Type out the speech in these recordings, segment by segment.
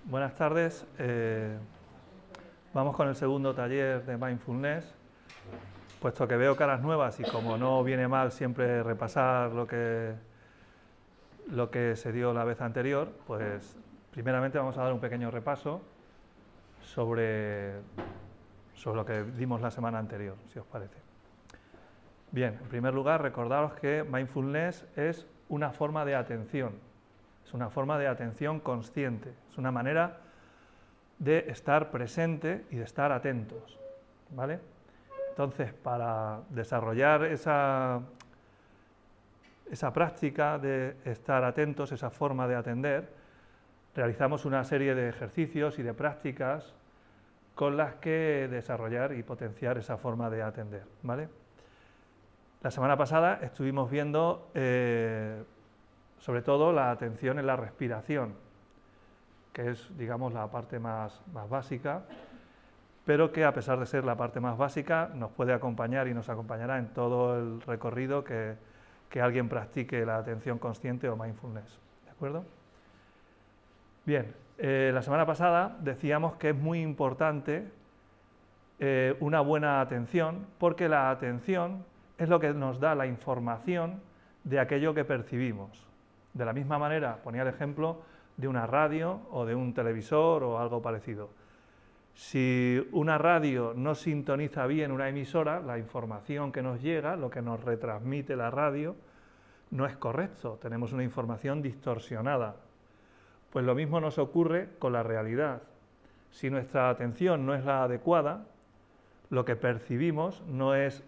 Buenas tardes. Vamos con el segundo taller de Mindfulness. Puesto que veo caras nuevas y como no viene mal siempre repasar lo que se dio la vez anterior, pues primeramente vamos a dar un pequeño repaso sobre lo que dimos la semana anterior, si os parece. Bien, en primer lugar, recordaros que Mindfulness es una forma de atención. Es una forma de atención consciente, es una manera de estar presente y de estar atentos, ¿vale? Entonces, para desarrollar esa práctica de estar atentos, esa forma de atender, realizamos una serie de ejercicios y de prácticas con las que desarrollar y potenciar esa forma de atender, ¿vale? La semana pasada estuvimos viendo sobre todo la atención en la respiración, que es, digamos, la parte más básica, pero que a pesar de ser la parte más básica nos puede acompañar y nos acompañará en todo el recorrido que alguien practique la atención consciente o mindfulness, ¿de acuerdo? Bien, la semana pasada decíamos que es muy importante una buena atención, porque la atención es lo que nos da la información de aquello que percibimos. De la misma manera, ponía el ejemplo de una radio o de un televisor o algo parecido. Si una radio no sintoniza bien una emisora, la información que nos llega, lo que nos retransmite la radio, no es correcto, tenemos una información distorsionada. Pues lo mismo nos ocurre con la realidad. Si nuestra atención no es la adecuada, lo que percibimos no es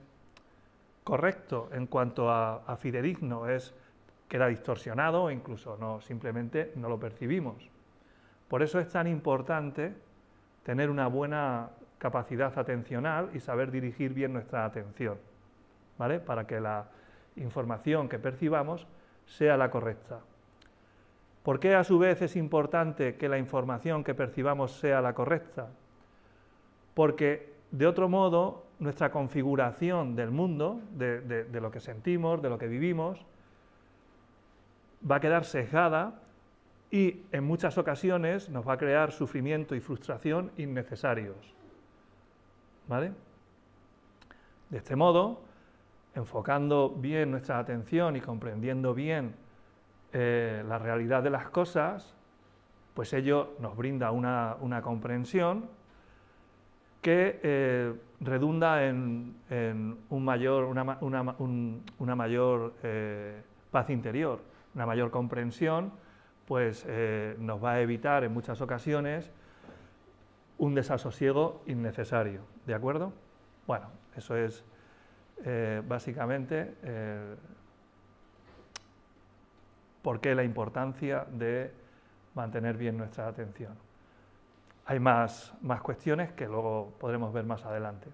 correcto en cuanto a fidedigno, queda distorsionado o incluso simplemente no lo percibimos. Por eso es tan importante tener una buena capacidad atencional y saber dirigir bien nuestra atención, ¿vale? Para que la información que percibamos sea la correcta. ¿Por qué a su vez es importante que la información que percibamos sea la correcta? Porque de otro modo nuestra configuración del mundo, de lo que sentimos, de lo que vivimos, va a quedar sesgada y en muchas ocasiones nos va a crear sufrimiento y frustración innecesarios, ¿vale? De este modo, enfocando bien nuestra atención y comprendiendo bien la realidad de las cosas, pues ello nos brinda una comprensión que redunda en una mayor paz interior, una mayor comprensión, pues nos va a evitar en muchas ocasiones un desasosiego innecesario, ¿de acuerdo? Bueno, eso es básicamente por qué la importancia de mantener bien nuestra atención. Hay más cuestiones que luego podremos ver más adelante.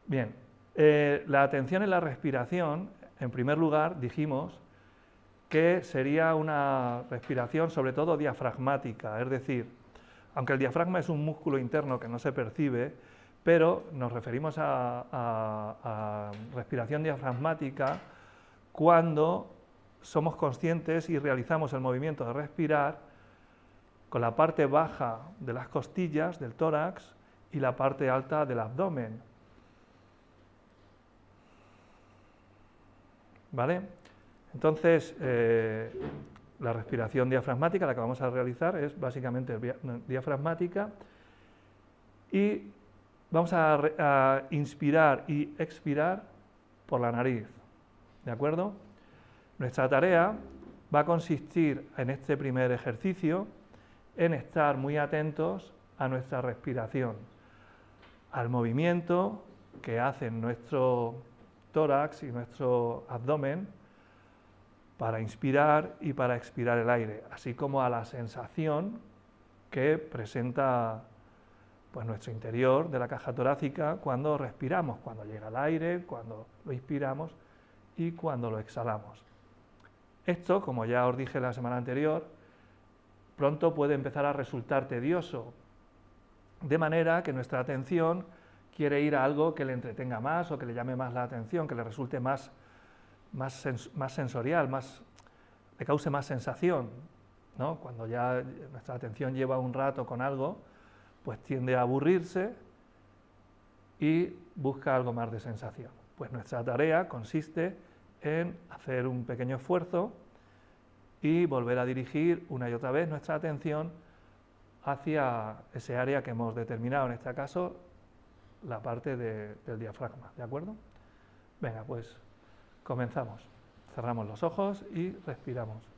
Bien, la atención en la respiración, en primer lugar, dijimos que sería una respiración sobre todo diafragmática, es decir, aunque el diafragma es un músculo interno que no se percibe, pero nos referimos a respiración diafragmática cuando somos conscientes y realizamos el movimiento de respirar con la parte baja de las costillas, del tórax, y la parte alta del abdomen. ¿Vale? Entonces, la respiración diafragmática, la que vamos a realizar, es básicamente diafragmática y vamos a inspirar y expirar por la nariz, ¿de acuerdo? Nuestra tarea va a consistir en este primer ejercicio en estar muy atentos a nuestra respiración, al movimiento que hacen nuestro tórax y nuestro abdomen para inspirar y para expirar el aire, así como a la sensación que presenta pues, nuestro interior de la caja torácica cuando respiramos, cuando llega el aire, cuando lo inspiramos y cuando lo exhalamos. Esto, como ya os dije la semana anterior, pronto puede empezar a resultar tedioso, de manera que nuestra atención quiere ir a algo que le entretenga más o que le llame más la atención, que le resulte más sensorial, le cause más sensación, ¿no? Cuando ya nuestra atención lleva un rato con algo, pues tiende a aburrirse y busca algo más de sensación. Pues nuestra tarea consiste en hacer un pequeño esfuerzo y volver a dirigir una y otra vez nuestra atención hacia ese área que hemos determinado, en este caso la parte del diafragma, ¿de acuerdo? Venga, pues comenzamos. Cerramos los ojos y respiramos.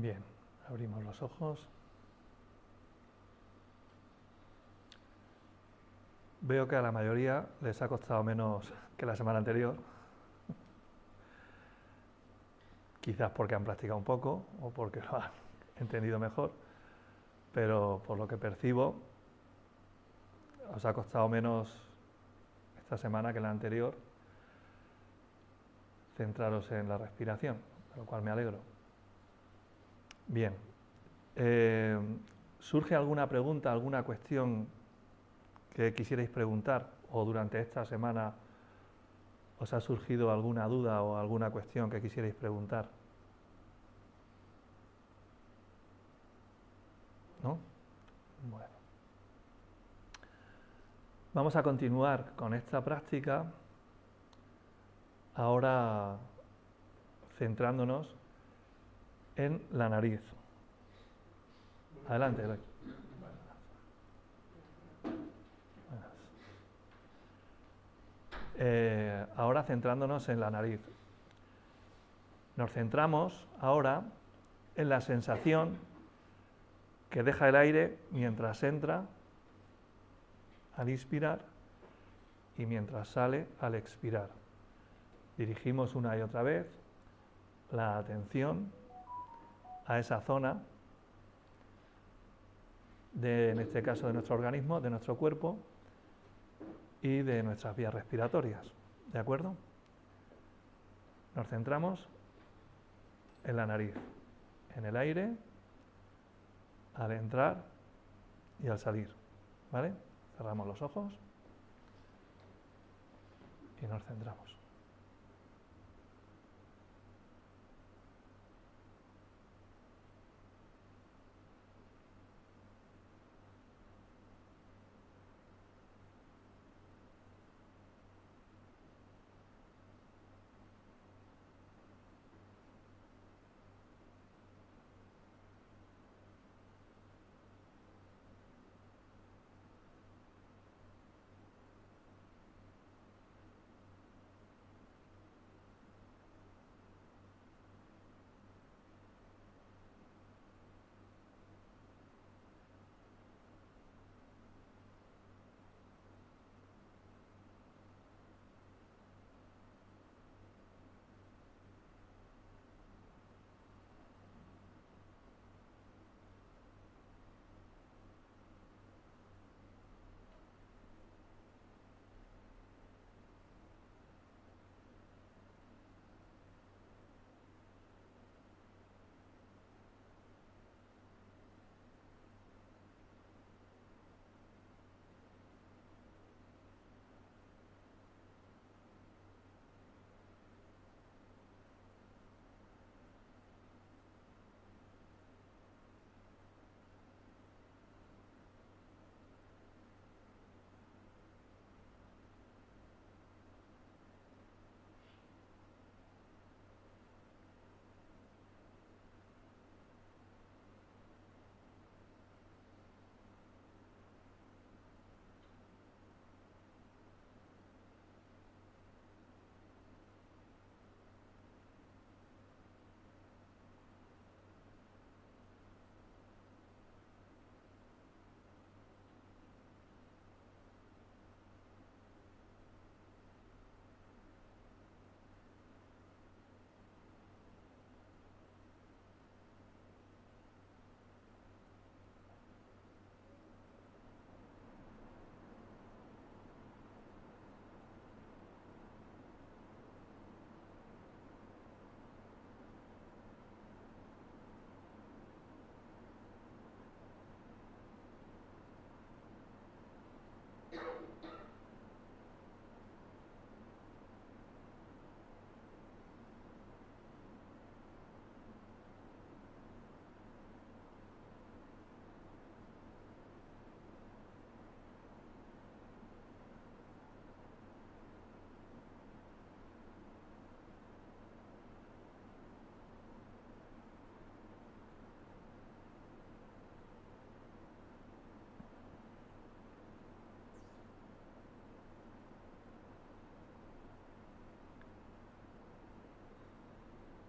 Bien, abrimos los ojos. Veo que a la mayoría les ha costado menos que la semana anterior. Quizás porque han practicado un poco o porque lo han entendido mejor, pero por lo que percibo, os ha costado menos esta semana que la anterior centraros en la respiración, de lo cual me alegro. Bien, ¿surge alguna pregunta, alguna cuestión que quisierais preguntar o durante esta semana os ha surgido alguna duda o alguna cuestión que quisierais preguntar? ¿No? Bueno. Vamos a continuar con esta práctica, ahora centrándonos en la nariz. Adelante, Eloy. Ahora centrándonos en la nariz. Nos centramos ahora en la sensación que deja el aire mientras entra al inspirar y mientras sale al expirar. Dirigimos una y otra vez la atención a esa zona, en este caso de nuestro organismo, de nuestro cuerpo y de nuestras vías respiratorias. ¿De acuerdo? Nos centramos en la nariz, en el aire, al entrar y al salir. ¿Vale? Cerramos los ojos y nos centramos.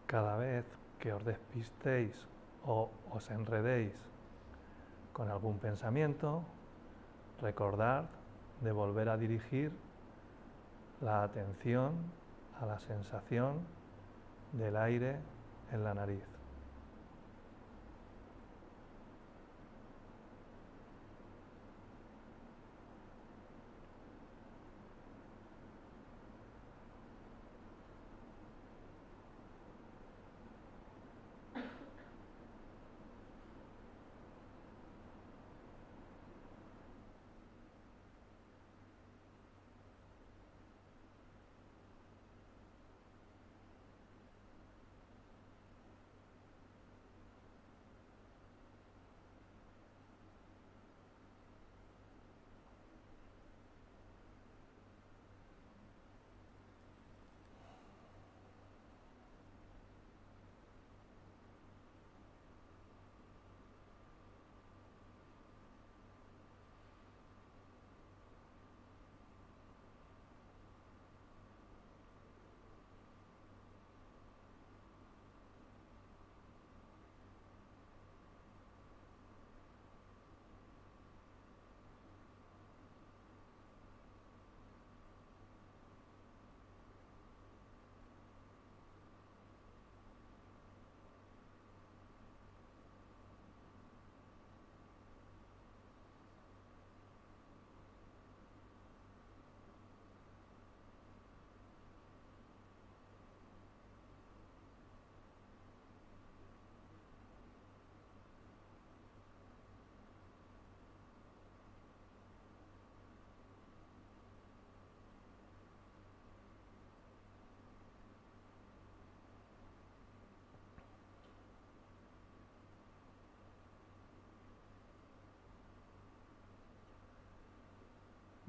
Cada vez que os despistéis o os enredéis con algún pensamiento, recordad de volver a dirigir la atención a la sensación del aire en la nariz.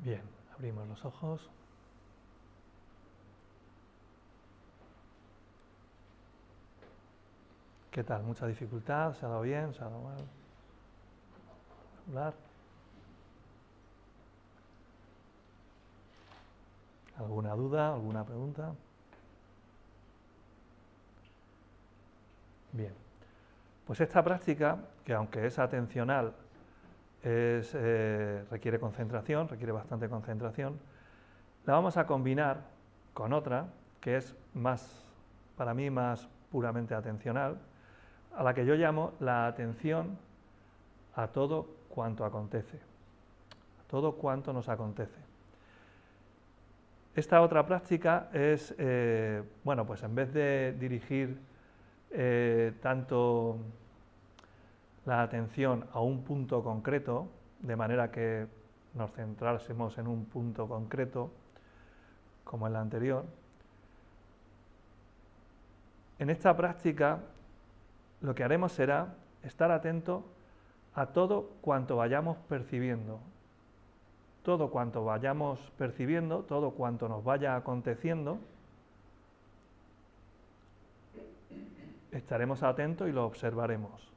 Bien, abrimos los ojos. ¿Qué tal? ¿Mucha dificultad? ¿Se ha dado bien? ¿Se ha dado mal? ¿Hablar? ¿Alguna duda? ¿Alguna pregunta? Bien. Pues esta práctica, que aunque es atencional, requiere concentración, requiere bastante concentración, la vamos a combinar con otra que es para mí más puramente atencional, a la que yo llamo la atención a todo cuanto acontece, a todo cuanto nos acontece. Esta otra práctica es, bueno, pues en vez de dirigir tanto la atención a un punto concreto, de manera que nos centrásemos en un punto concreto, como en la anterior, en esta práctica lo que haremos será estar atento a todo cuanto vayamos percibiendo. Todo cuanto vayamos percibiendo, todo cuanto nos vaya aconteciendo, estaremos atentos y lo observaremos,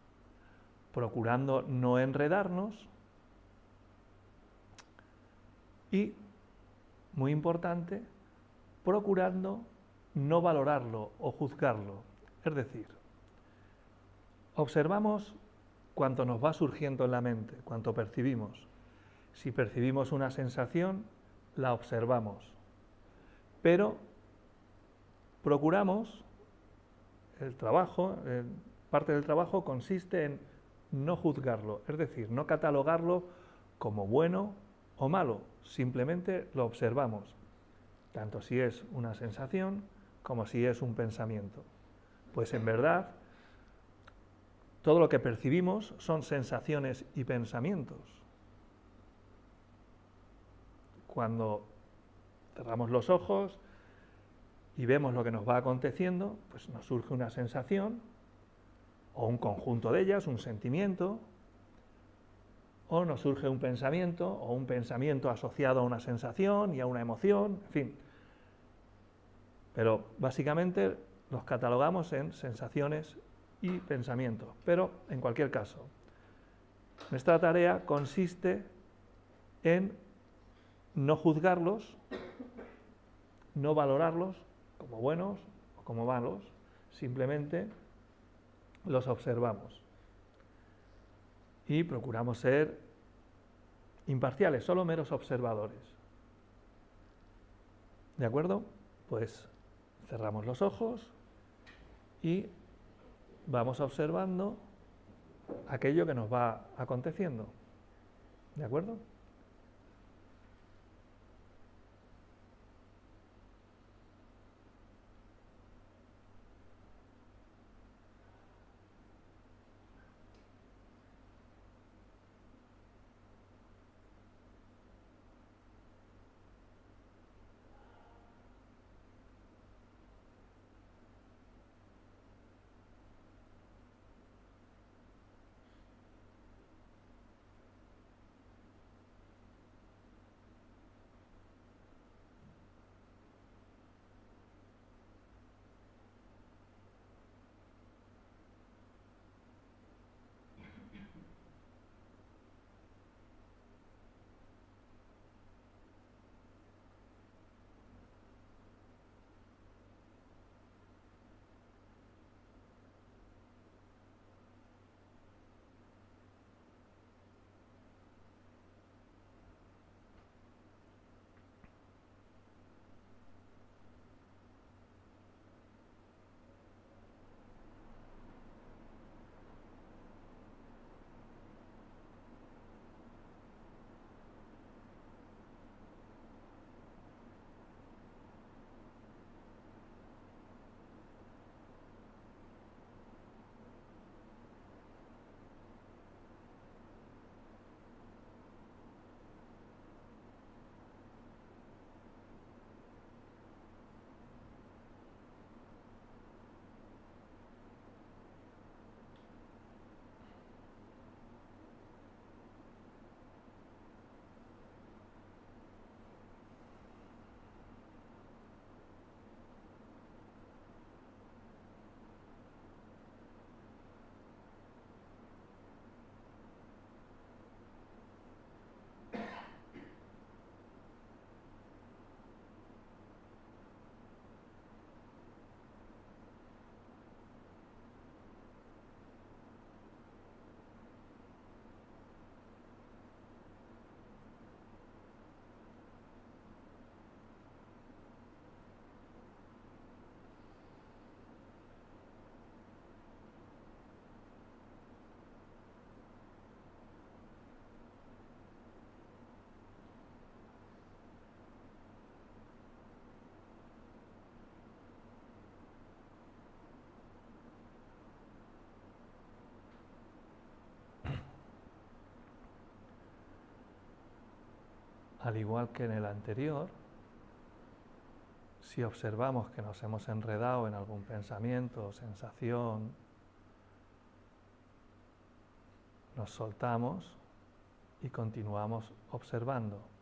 procurando no enredarnos y, muy importante, procurando no valorarlo o juzgarlo. Es decir, observamos cuanto nos va surgiendo en la mente, cuanto percibimos. Si percibimos una sensación, la observamos, pero procuramos, parte del trabajo consiste en no juzgarlo, es decir, no catalogarlo como bueno o malo, simplemente lo observamos, tanto si es una sensación como si es un pensamiento. Pues en verdad, todo lo que percibimos son sensaciones y pensamientos. Cuando cerramos los ojos y vemos lo que nos va aconteciendo, pues nos surge una sensación, o un conjunto de ellas, un sentimiento, o nos surge un pensamiento, o un pensamiento asociado a una sensación y a una emoción, en fin. Pero básicamente los catalogamos en sensaciones y pensamientos. Pero en cualquier caso, nuestra tarea consiste en no juzgarlos, no valorarlos como buenos o como malos, simplemente los observamos. y procuramos ser imparciales, solo meros observadores. ¿De acuerdo? Pues cerramos los ojos y vamos observando aquello que nos va aconteciendo. ¿De acuerdo? Al igual que en el anterior, si observamos que nos hemos enredado en algún pensamiento o sensación, nos soltamos y continuamos observando.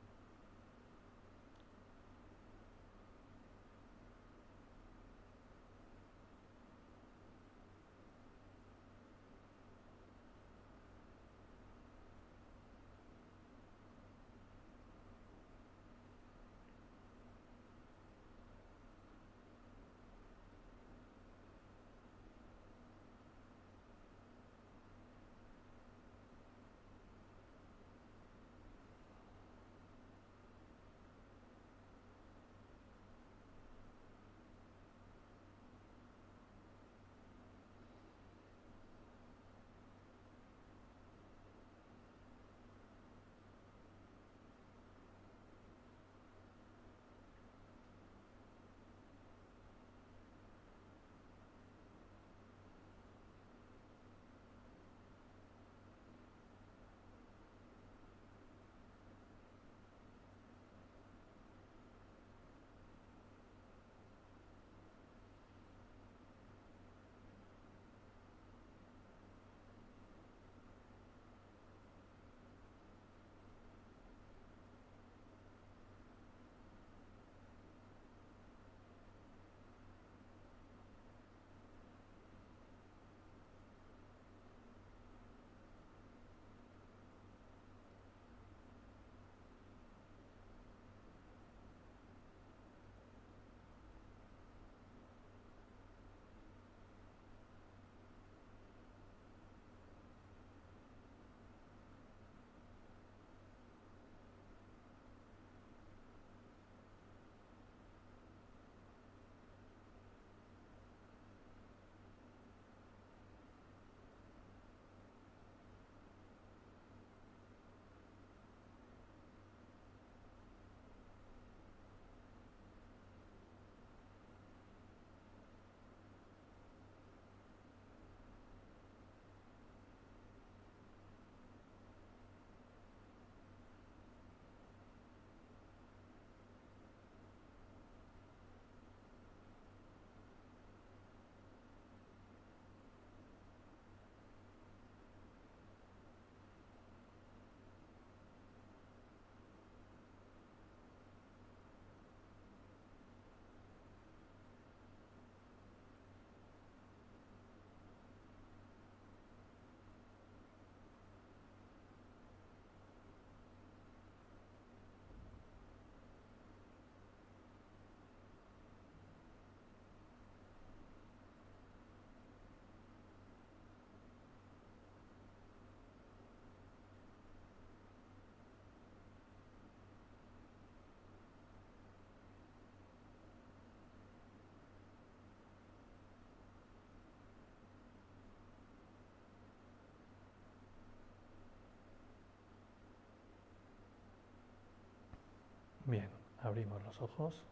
Bien, abrimos los ojos.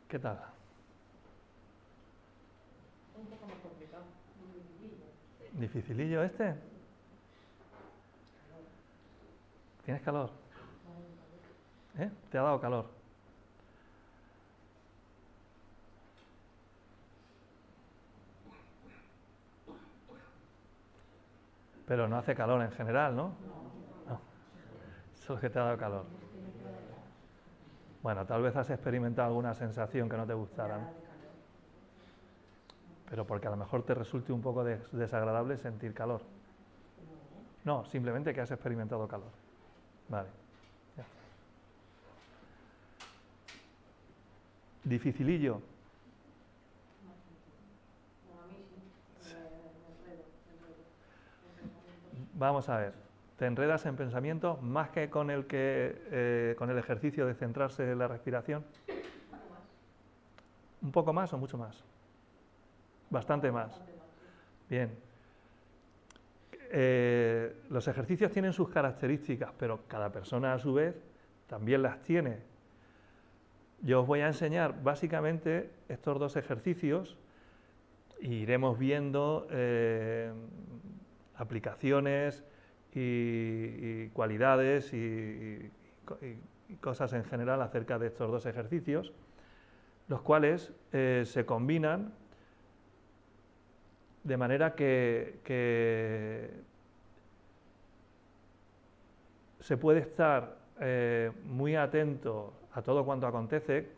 ¿Qué tal? Un poco más complicado, muy dificilillo. ¿Dificilillo este? ¿Tienes calor? ¿Eh? ¿Te ha dado calor? Pero no hace calor en general, ¿no? No. Solo que te ha dado calor. Bueno, tal vez has experimentado alguna sensación que no te gustara, ¿no? Pero porque a lo mejor te resulte un poco desagradable sentir calor. No, simplemente que has experimentado calor. Vale. Ya está. ¿Dificilillo? No, a mí sí, me enredo. Vamos a ver. Te enredas en pensamiento más que con el ejercicio de centrarse en la respiración. ¿Un poco más o mucho más? Bastante más. Bien. Los ejercicios tienen sus características, pero cada persona a su vez también las tiene. Yo os voy a enseñar básicamente estos dos ejercicios e iremos viendo aplicaciones y cualidades y cosas en general acerca de estos dos ejercicios, los cuales se combinan de manera que se puede estar muy atento a todo cuanto acontece,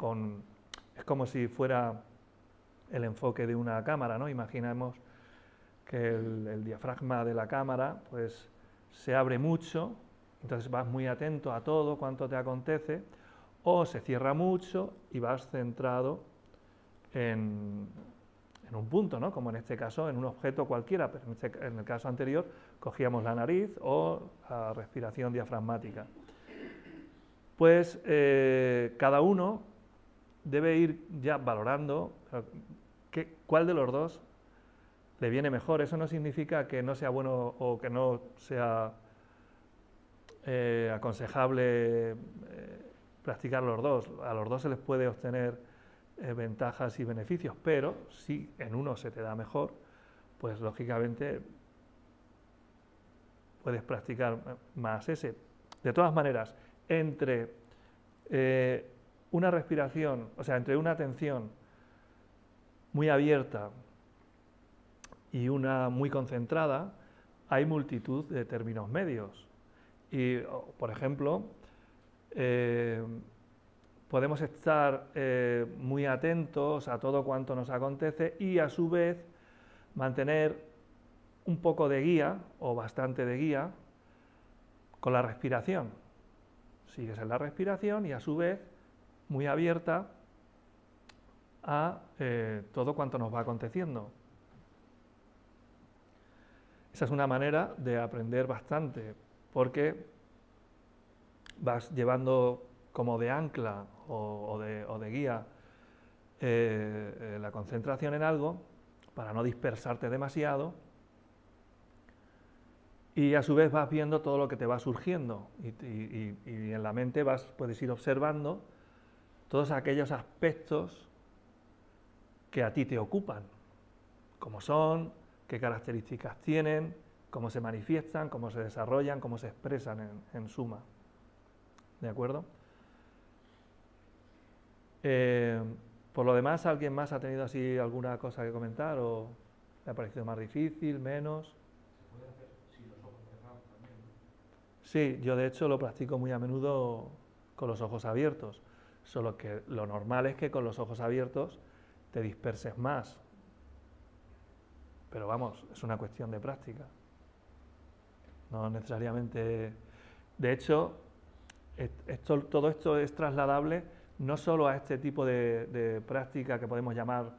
es como si fuera el enfoque de una cámara, ¿no? Imaginemos que el diafragma de la cámara pues, se abre mucho, entonces vas muy atento a todo cuanto te acontece, o se cierra mucho y vas centrado en un punto, ¿no? Como en este caso, en un objeto cualquiera, pero en el caso anterior cogíamos la nariz o la respiración diafragmática. Pues cada uno debe ir ya valorando cuál de los dos le viene mejor. Eso no significa que no sea bueno o que no sea aconsejable practicar los dos. A los dos se les puede obtener ventajas y beneficios, pero si en uno se te da mejor, pues lógicamente puedes practicar más ese. De todas maneras, entre una respiración, o sea, entre una atención muy abierta y una muy concentrada, hay multitud de términos medios. Y, por ejemplo, podemos estar muy atentos a todo cuanto nos acontece y, a su vez, mantener un poco de guía, o bastante de guía, con la respiración. Sigues en la respiración y, a su vez, muy abierta a todo cuanto nos va aconteciendo. Esa es una manera de aprender bastante, porque vas llevando como de ancla o de guía la concentración en algo para no dispersarte demasiado, y a su vez vas viendo todo lo que te va surgiendo y en la mente puedes ir observando todos aquellos aspectos que a ti te ocupan, cómo son, qué características tienen, cómo se manifiestan, cómo se desarrollan, cómo se expresan en suma. ¿De acuerdo? Por lo demás, ¿alguien más ha tenido así alguna cosa que comentar o le ha parecido más difícil, menos? ¿Se puede hacer sin los ojos cerrados también? Sí, yo de hecho lo practico muy a menudo con los ojos abiertos, solo que lo normal es que con los ojos abiertos te disperses más. Pero vamos, es una cuestión de práctica. No necesariamente... De hecho, todo esto es trasladable no solo a este tipo de práctica que podemos llamar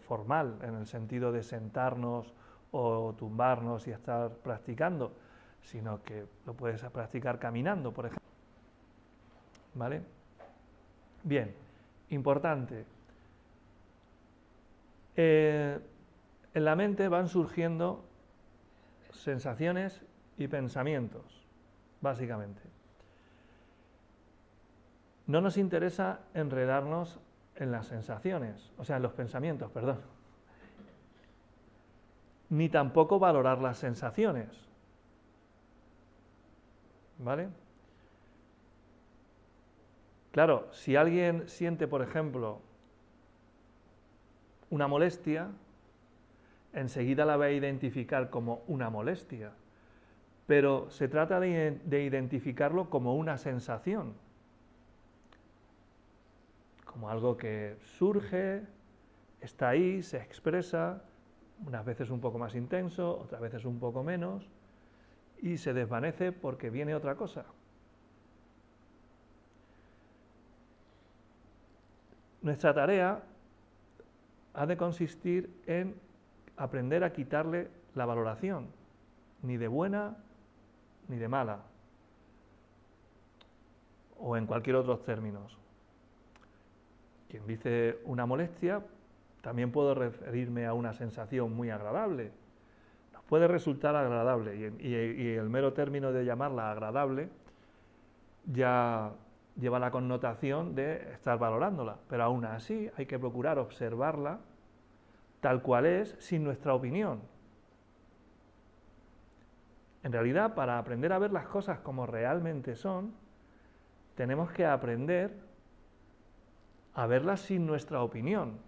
formal, en el sentido de sentarnos o tumbarnos y estar practicando, sino que lo puedes practicar caminando, por ejemplo. ¿Vale? Bien, importante. En la mente van surgiendo sensaciones y pensamientos, básicamente. No nos interesa enredarnos en las sensaciones, o sea, en los pensamientos, perdón, ni tampoco valorar las sensaciones, ¿vale? Claro, si alguien siente, por ejemplo, una molestia, enseguida la va a identificar como una molestia, pero se trata de identificarlo como una sensación, como algo que surge, está ahí, se expresa, unas veces un poco más intenso, otras veces un poco menos, y se desvanece porque viene otra cosa. Nuestra tarea ha de consistir en aprender a quitarle la valoración, ni de buena ni de mala, o en cualquier otro términos. Quien dice una molestia, también puedo referirme a una sensación muy agradable. Nos puede resultar agradable, y el mero término de llamarla agradable ya lleva la connotación de estar valorándola, pero aún así hay que procurar observarla tal cual es, sin nuestra opinión. En realidad, para aprender a ver las cosas como realmente son, tenemos que aprender a verlas sin nuestra opinión.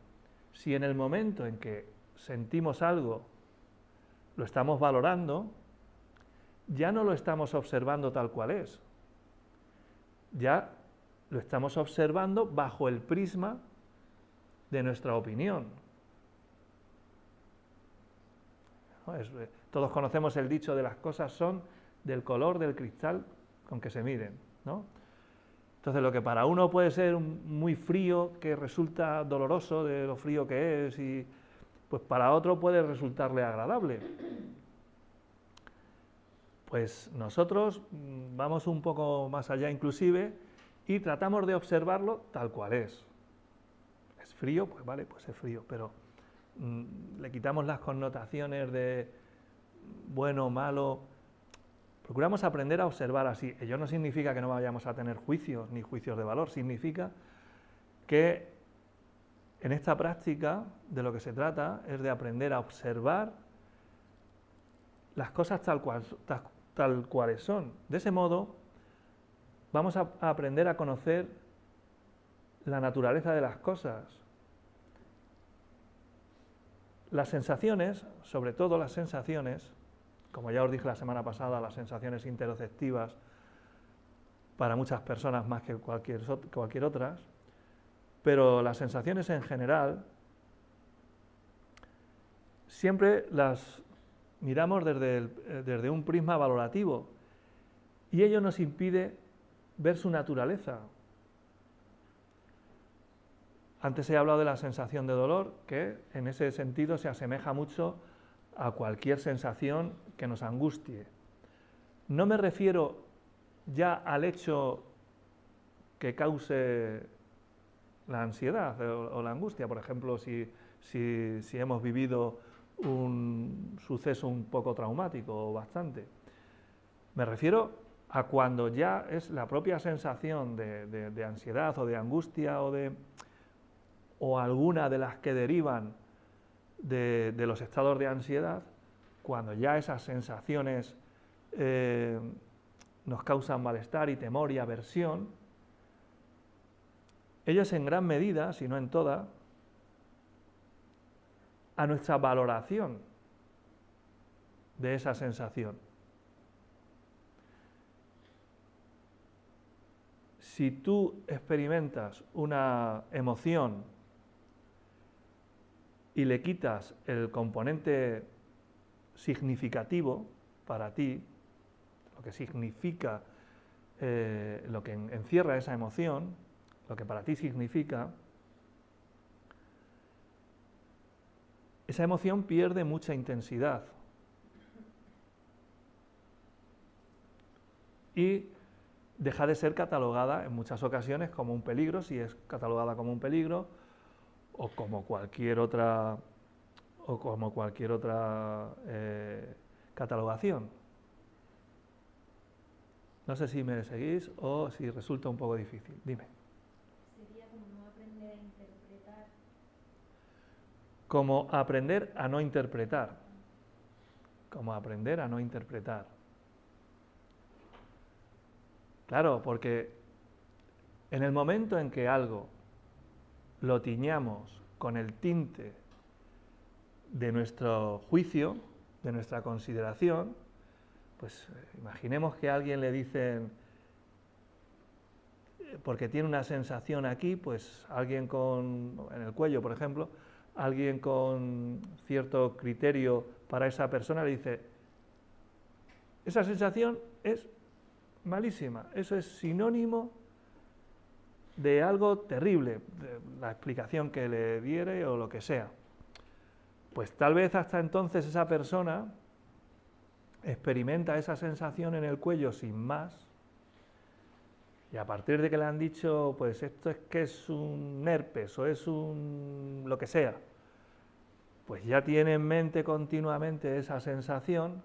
Si en el momento en que sentimos algo lo estamos valorando, ya no lo estamos observando tal cual es. Ya lo estamos observando bajo el prisma de nuestra opinión. Todos conocemos el dicho de las cosas son del color del cristal con que se miden, ¿no? Entonces, lo que para uno puede ser muy frío, que resulta doloroso de lo frío que es, y pues para otro puede resultarle agradable. Pues nosotros vamos un poco más allá inclusive y tratamos de observarlo tal cual es. ¿Es frío? Pues vale, pues es frío, pero le quitamos las connotaciones de bueno, malo. Procuramos aprender a observar así. Ello no significa que no vayamos a tener juicios ni juicios de valor, significa que en esta práctica de lo que se trata es de aprender a observar las cosas tal cuales son. De ese modo vamos a aprender a conocer la naturaleza de las cosas. Las sensaciones, sobre todo las sensaciones, como ya os dije la semana pasada, las sensaciones interoceptivas para muchas personas más que cualquier otras, pero las sensaciones en general siempre las miramos desde un prisma valorativo y ello nos impide ver su naturaleza. Antes he hablado de la sensación de dolor, que en ese sentido se asemeja mucho a cualquier sensación que nos angustie. No me refiero ya al hecho que cause la ansiedad o la angustia. Por ejemplo, si hemos vivido un suceso un poco traumático o bastante. Me refiero a cuando ya es la propia sensación de ansiedad o de angustia o alguna de las que derivan de los estados de ansiedad, cuando ya esas sensaciones nos causan malestar y temor y aversión, ellos en gran medida, si no en toda, a nuestra valoración de esa sensación. Si tú experimentas una emoción y le quitas el componente significativo para ti, lo que significa, lo que encierra esa emoción, lo que para ti significa, esa emoción pierde mucha intensidad y deja de ser catalogada en muchas ocasiones como un peligro, si es catalogada como un peligro, o como cualquier otra catalogación. No sé si me seguís o si resulta un poco difícil. Dime. Sería como no aprender a interpretar. Como aprender a no interpretar. Como aprender a no interpretar. Claro, porque en el momento en que algo lo tiñamos con el tinte de nuestro juicio, de nuestra consideración, pues imaginemos que a alguien le dicen, porque tiene una sensación aquí, pues alguien en el cuello, por ejemplo, alguien con cierto criterio para esa persona le dice, esa sensación es malísima, eso es sinónimo de algo terrible, de la explicación que le diere o lo que sea. Pues tal vez hasta entonces esa persona experimenta esa sensación en el cuello sin más, y a partir de que le han dicho, pues esto es que es un herpes o es un lo que sea, pues ya tiene en mente continuamente esa sensación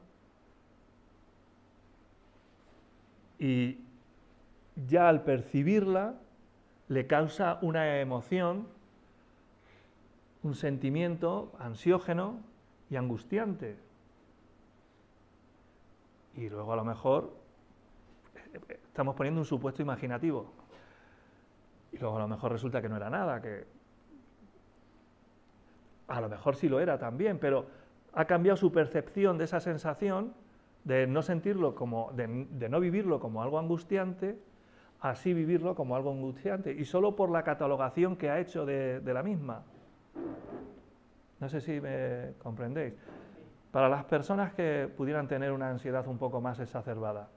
y ya al percibirla le causa una emoción, un sentimiento ansiógeno y angustiante. Y luego a lo mejor estamos poniendo un supuesto imaginativo. Y luego a lo mejor resulta que no era nada, que a lo mejor sí lo era también, pero ha cambiado su percepción de esa sensación, de no sentirlo como, de no vivirlo como algo angustiante, así vivirlo como algo angustiante, y solo por la catalogación que ha hecho de la misma. No sé si me comprendéis. Para las personas que pudieran tener una ansiedad un poco más exacerbada,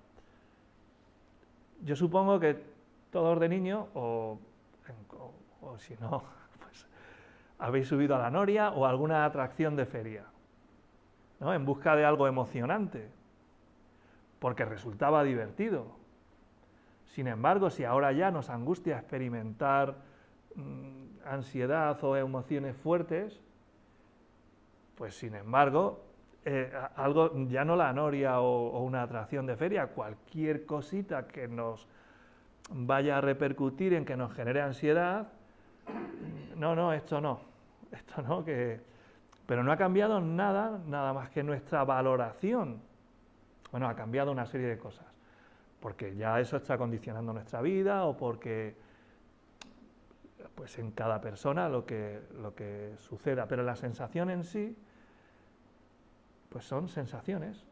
yo supongo que todos de niño, o si no, pues habéis subido a la noria o a alguna atracción de feria, ¿no? En busca de algo emocionante, porque resultaba divertido. Sin embargo, si ahora ya nos angustia experimentar ansiedad o emociones fuertes, pues sin embargo, algo, ya no la noria o una atracción de feria, cualquier cosita que nos vaya a repercutir en que nos genere ansiedad, esto no, pero no ha cambiado nada más que nuestra valoración. Bueno, ha cambiado una serie de cosas, porque ya eso está condicionando nuestra vida o porque pues en cada persona lo que suceda, pero la sensación en sí pues son sensaciones,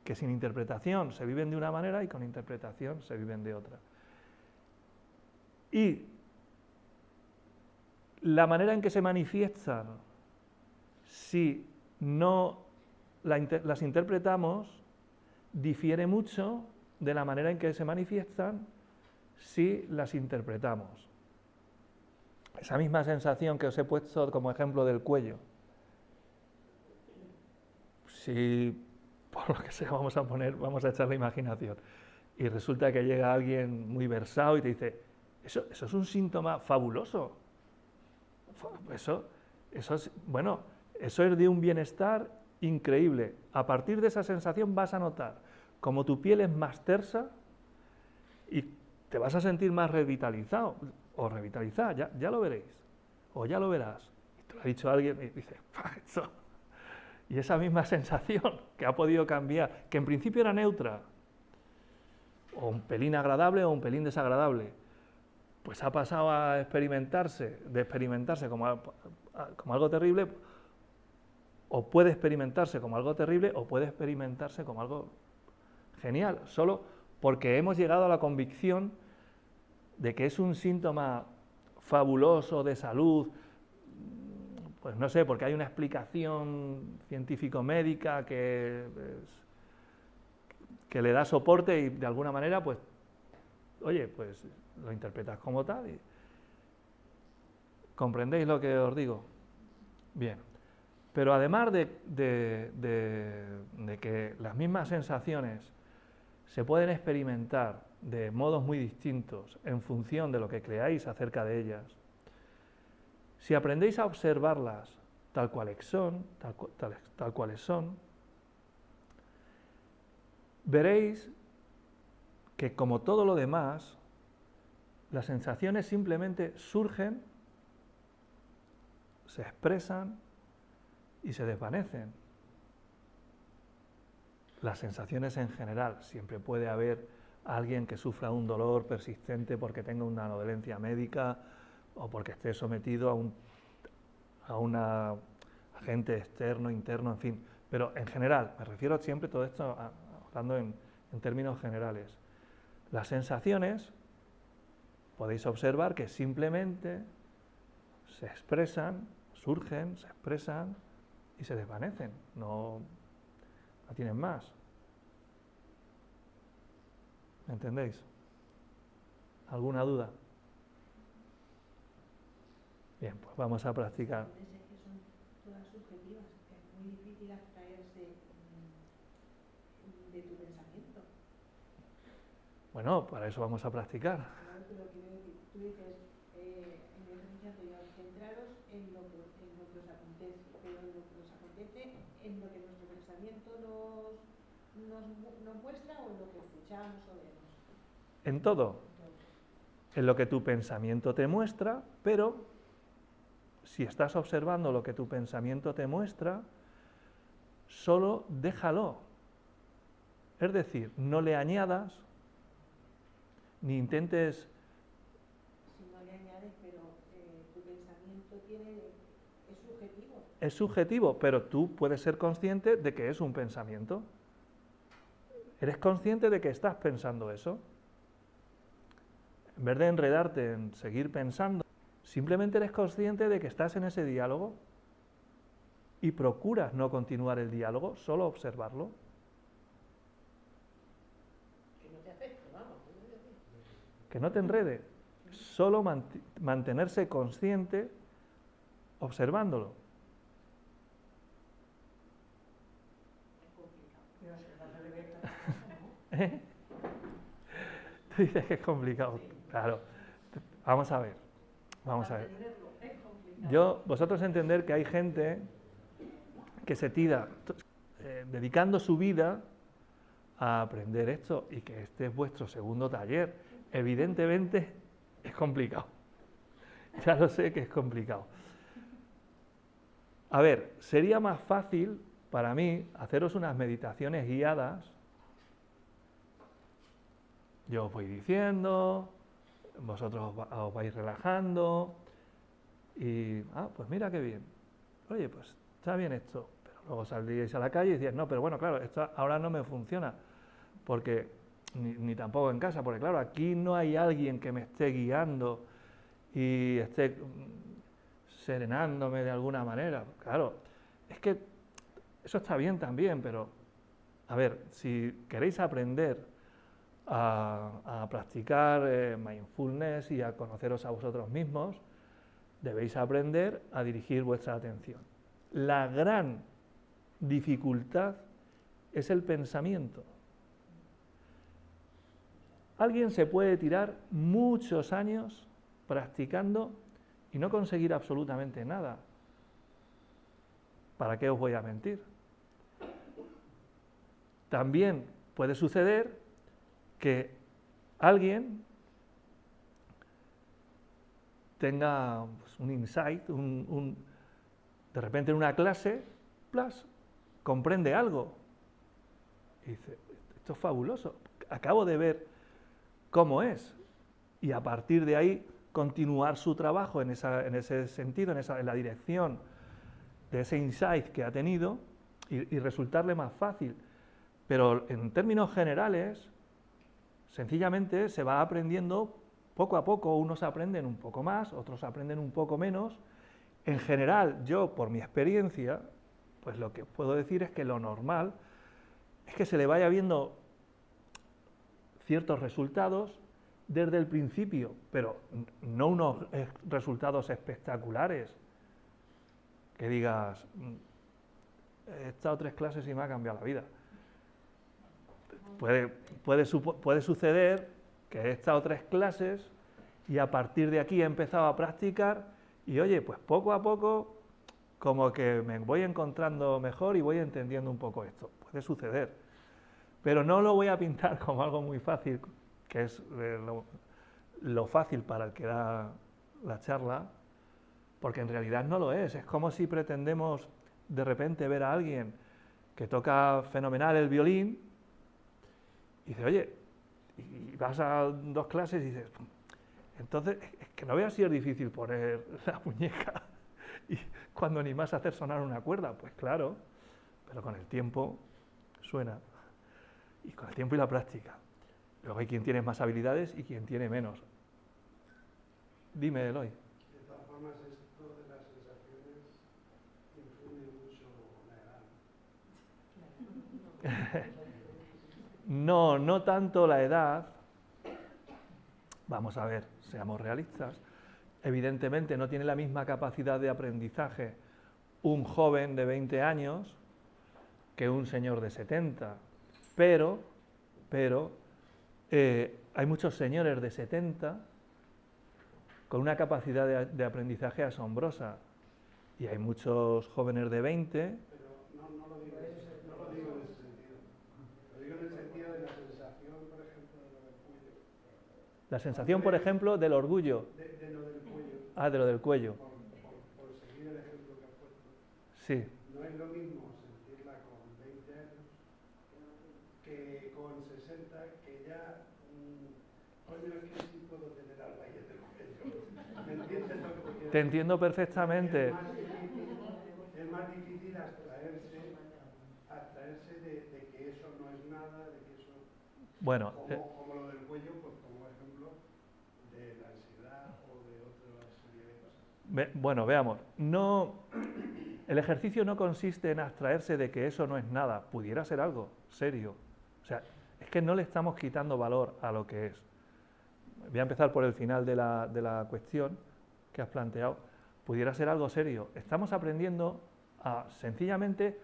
que sin interpretación se viven de una manera y con interpretación se viven de otra. Y la manera en que se manifiestan, si no las interpretamos, difiere mucho de la manera en que se manifiestan si las interpretamos. Esa misma sensación que os he puesto como ejemplo del cuello, si por lo que sea vamos a echar la imaginación, y resulta que llega alguien muy versado y te dice, eso es un síntoma fabuloso, eso es de un bienestar increíble. A partir de esa sensación vas a notar como tu piel es más tersa y te vas a sentir más revitalizado o revitalizada, ya lo veréis, o ya lo verás. Y te lo ha dicho alguien y dices, eso. Y esa misma sensación que ha podido cambiar, que en principio era neutra, o un pelín agradable o un pelín desagradable, pues ha pasado a experimentarse como algo terrible, o puede experimentarse como algo terrible, o puede experimentarse como algo genial, solo porque hemos llegado a la convicción de que es un síntoma fabuloso de salud, pues no sé, porque hay una explicación científico-médica que le da soporte y de alguna manera, pues, oye, pues lo interpretas como tal. ¿Comprendéis lo que os digo? Bien, pero además de que las mismas sensaciones se pueden experimentar de modos muy distintos en función de lo que creáis acerca de ellas, si aprendéis a observarlas tal cuales son, veréis que, como todo lo demás, las sensaciones simplemente surgen, se expresan y se desvanecen. Las sensaciones en general, siempre puede haber alguien que sufra un dolor persistente porque tenga una dolencia médica o porque esté sometido a un agente externo, interno, en fin. Pero en general, me refiero siempre a todo esto hablando en términos generales. Las sensaciones, podéis observar que simplemente se expresan, surgen, se expresan y se desvanecen, no tienen más. ¿Me entendéis? ¿Alguna duda? Bien, pues vamos a practicar. Puede ser que son todas subjetivas, que es muy difícil abstraerse de tu pensamiento. Bueno, para eso vamos a practicar. Claro, pero quiero decir, tú dices en el ejercicio anterior, centraros en lo que os acontece, pero en lo que os acontece, en lo que nuestro pensamiento nos muestra o en lo que escuchamos o vemos. En todo, en lo que tu pensamiento te muestra, pero si estás observando lo que tu pensamiento te muestra, solo déjalo. Es decir, no le añadas, ni intentes... Si no le añades, pero tu pensamiento es subjetivo. Es subjetivo, pero tú puedes ser consciente de que es un pensamiento. ¿Eres consciente de que estás pensando eso? En vez de enredarte en seguir pensando, simplemente eres consciente de que estás en ese diálogo y procuras no continuar el diálogo, solo observarlo. Que no te afecte, vamos. Que no te enrede, solo mantenerse consciente observándolo. ¿Eh? Tú dices que es complicado. Claro. Vamos a ver. Vosotros entender que hay gente que se tira dedicando su vida a aprender esto y que este es vuestro segundo taller. Evidentemente es complicado. Ya lo sé que es complicado. A ver, sería más fácil para mí haceros unas meditaciones guiadas. Yo os voy diciendo, vosotros os vais relajando y, pues mira qué bien. Oye, pues está bien esto. Pero luego saldríais a la calle y decíais, no, pero bueno, claro, esto ahora no me funciona, porque ni tampoco en casa, porque claro, aquí no hay alguien que me esté guiando y esté serenándome de alguna manera. Claro, es que eso está bien también, pero a ver, si queréis aprender a practicar mindfulness y a conoceros a vosotros mismos, debéis aprender a dirigir vuestra atención. La gran dificultad es el pensamiento. Alguien se puede tirar muchos años practicando y no conseguir absolutamente nada. ¿Para qué os voy a mentir? También puede suceder que alguien tenga pues, un insight, de repente en una clase, comprende algo y dice, esto es fabuloso, acabo de ver cómo es, y a partir de ahí continuar su trabajo en ese sentido, en la dirección de ese insight que ha tenido y resultarle más fácil. Pero en términos generales, sencillamente se va aprendiendo poco a poco, unos aprenden un poco más, otros aprenden un poco menos. En general, yo, por mi experiencia, pues lo que puedo decir es que lo normal es que se le vaya viendo ciertos resultados desde el principio, pero no unos resultados espectaculares, que digas, he estado 3 clases y me ha cambiado la vida. Puede suceder que he estado 3 clases y a partir de aquí he empezado a practicar y oye, pues poco a poco como que me voy encontrando mejor y voy entendiendo un poco esto. Puede suceder. Pero no lo voy a pintar como algo muy fácil, que es lo fácil para el que da la charla, porque en realidad no lo es. Es como si pretendemos de repente ver a alguien que toca fenomenal el violín y dice, oye, y vas a 2 clases y dices, entonces, es que no veas si es difícil poner la muñeca y cuando ni más hacer sonar una cuerda. Pues claro, pero con el tiempo suena, y con el tiempo y la práctica. Luego hay quien tiene más habilidades y quien tiene menos. Dime, Eloy. De todas formas, esto de las sensaciones influye mucho la edad. No, no tanto la edad. Vamos a ver, seamos realistas. Evidentemente no tiene la misma capacidad de aprendizaje un joven de 20 años que un señor de 70. Pero hay muchos señores de 70 con una capacidad de aprendizaje asombrosa. Y hay muchos jóvenes de 20... Pero no lo digo en ese sentido. Lo digo en el sentido de la sensación, por ejemplo, de lo del cuello. La sensación, por ejemplo, del orgullo. De lo del cuello. Ah, de lo del cuello. Por seguir el ejemplo que has puesto. Sí. No es lo mismo sentirla con 20 años que con 60, que ya, coño, es que sí puedo tener algo ahí en el cuello. ¿Me entiendes lo que te quiero? Te entiendo perfectamente. Es más difícil abstraerse de que eso no es nada, de que eso... Bueno, como lo del cuello, pues como ejemplo de la ansiedad o de otra serie de cosas. bueno, veamos. El ejercicio no consiste en abstraerse de que eso no es nada. Pudiera ser algo serio. O sea, es que no le estamos quitando valor a lo que es. Voy a empezar por el final de la cuestión que has planteado. Pudiera ser algo serio. Estamos aprendiendo a sencillamente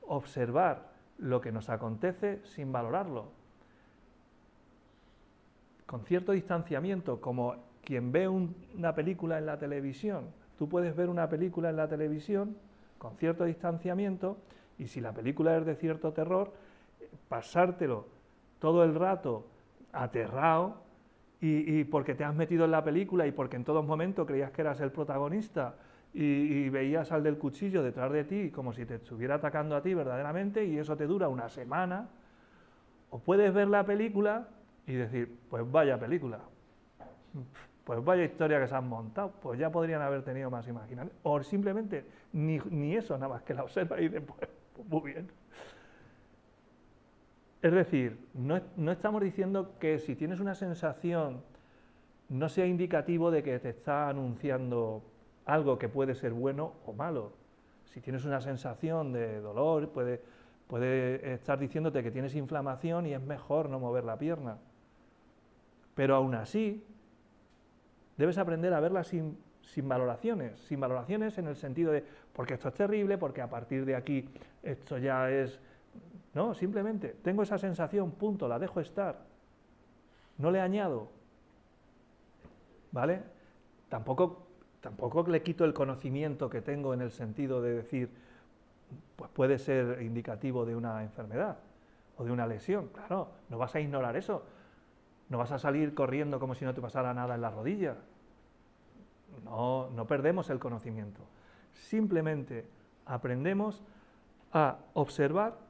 observar lo que nos acontece sin valorarlo. Con cierto distanciamiento, como quien ve una película en la televisión. Tú puedes ver una película en la televisión con cierto distanciamiento y si la película es de cierto terror, pasártelo todo el rato aterrado y porque te has metido en la película y porque en todo momento creías que eras el protagonista y veías al del cuchillo detrás de ti como si te estuviera atacando a ti verdaderamente y eso te dura una semana. O puedes ver la película y decir, pues vaya película, pues vaya historia que se han montado, pues ya podrían haber tenido más imaginación. O simplemente ni eso, nada más que la observa y dices, pues muy bien. Es decir, no estamos diciendo que si tienes una sensación no sea indicativo de que te está anunciando algo que puede ser bueno o malo. Si tienes una sensación de dolor, puede estar diciéndote que tienes inflamación y es mejor no mover la pierna. Pero aún así, debes aprender a verla sin valoraciones en el sentido de, porque esto es terrible, porque a partir de aquí esto ya es... No, simplemente, tengo esa sensación, punto, la dejo estar, no le añado, ¿vale? Tampoco le quito el conocimiento que tengo en el sentido de decir, pues puede ser indicativo de una enfermedad o de una lesión, claro, no vas a ignorar eso, no vas a salir corriendo como si no te pasara nada en la rodilla, no perdemos el conocimiento, simplemente aprendemos a observar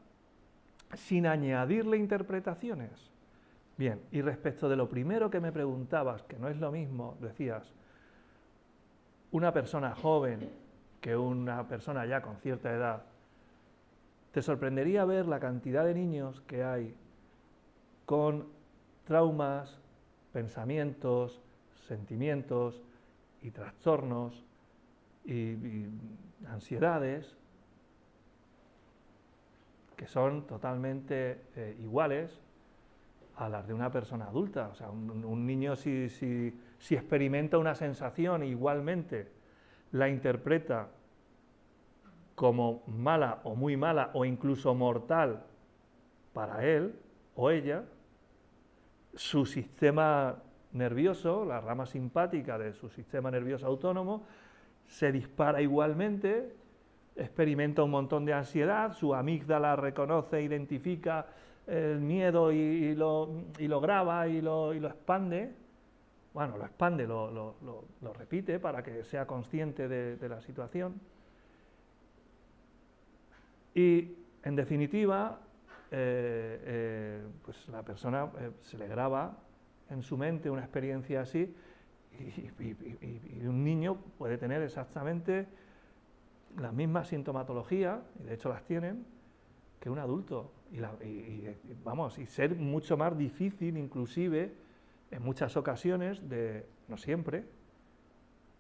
sin añadirle interpretaciones. Bien, y respecto de lo primero que me preguntabas, que no es lo mismo, decías, una persona joven que una persona ya con cierta edad, te sorprendería ver la cantidad de niños que hay con traumas, pensamientos, sentimientos y trastornos y ansiedades que son totalmente iguales a las de una persona adulta. O sea, un niño si experimenta una sensación igualmente la interpreta como mala o muy mala o incluso mortal para él o ella, su sistema nervioso, la rama simpática de su sistema nervioso autónomo, se dispara igualmente experimenta un montón de ansiedad, su amígdala reconoce, identifica el miedo y lo graba y lo expande. Bueno, lo expande, lo repite para que sea consciente de la situación. Y, en definitiva, pues la persona se le graba en su mente una experiencia así y un niño puede tener exactamente la misma sintomatología, y de hecho las tienen, que un adulto. Y ser mucho más difícil, inclusive, en muchas ocasiones, no siempre,